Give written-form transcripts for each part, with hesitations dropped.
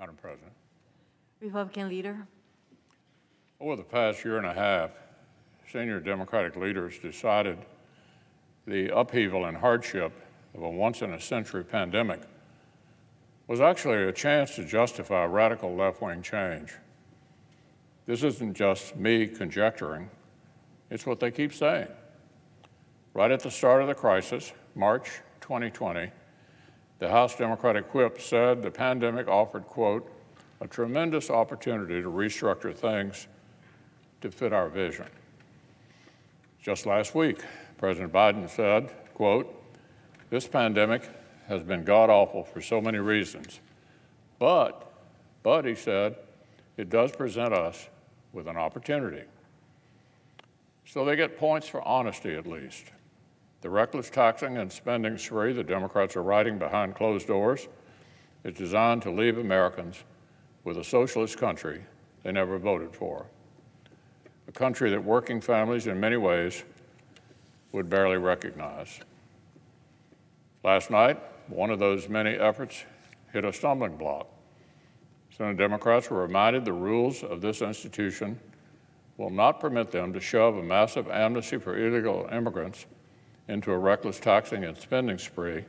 Madam President. Republican leader. Over the past year and a half, senior Democratic leaders decided the upheaval and hardship of a once-in-a-century pandemic was actually a chance to justify radical left-wing change. This isn't just me conjecturing, it's what they keep saying. Right at the start of the crisis, March 2020, the House Democratic whip said the pandemic offered, quote, a tremendous opportunity to restructure things to fit our vision. Just last week, President Biden said, quote, this pandemic has been god-awful for so many reasons, but he said, it does present us with an opportunity. So they get points for honesty at least. The reckless taxing and spending spree the Democrats are riding behind closed doors is designed to leave Americans with a socialist country they never voted for, a country that working families in many ways would barely recognize. Last night, one of those many efforts hit a stumbling block. Senate Democrats were reminded the rules of this institution will not permit them to shove a massive amnesty for illegal immigrants into a reckless taxing and spending spree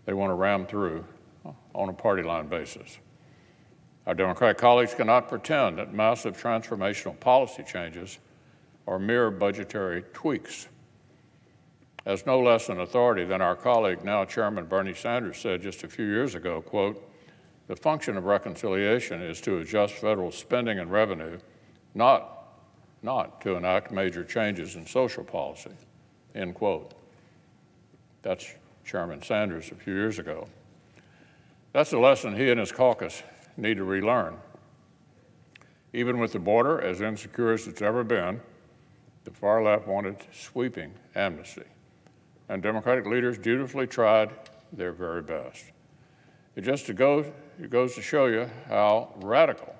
they want to ram through on a party line basis. Our Democratic colleagues cannot pretend that massive transformational policy changes are mere budgetary tweaks. As no less an authority than our colleague, now Chairman Bernie Sanders, said just a few years ago, quote, the function of reconciliation is to adjust federal spending and revenue, not to enact major changes in social policy, end quote. That's Chairman Sanders a few years ago. That's a lesson he and his caucus need to relearn. Even with the border as insecure as it's ever been, the far left wanted sweeping amnesty, and Democratic leaders dutifully tried their very best. It goes to show you how radical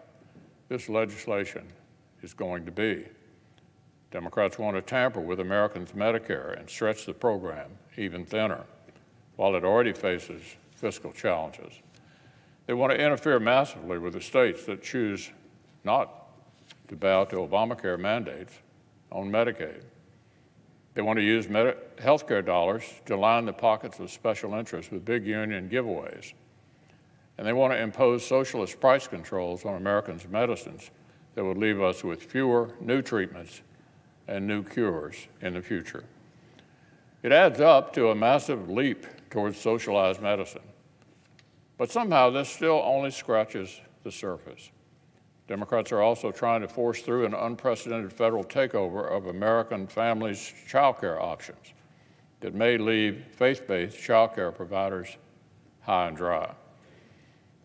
this legislation is going to be. Democrats want to tamper with Americans' Medicare and stretch the program even thinner, while it already faces fiscal challenges. They want to interfere massively with the states that choose not to bow to Obamacare mandates on Medicaid. They want to use health care dollars to line the pockets of special interests with big union giveaways. And they want to impose socialist price controls on Americans' medicines that would leave us with fewer new treatments and new cures in the future. It adds up to a massive leap towards socialized medicine. But somehow this still only scratches the surface. Democrats are also trying to force through an unprecedented federal takeover of American families' child care options that may leave faith-based child care providers high and dry.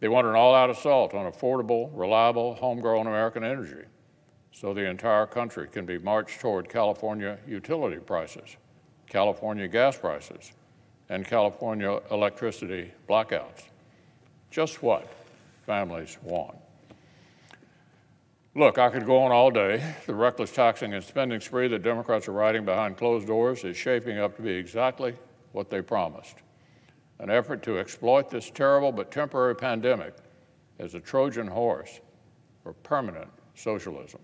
They want an all-out assault on affordable, reliable, homegrown American energy so the entire country can be marched toward California utility prices, California gas prices, and California electricity blackouts. Just what families want. Look, I could go on all day. The reckless taxing and spending spree that Democrats are riding behind closed doors is shaping up to be exactly what they promised, an effort to exploit this terrible but temporary pandemic as a Trojan horse for permanent socialism.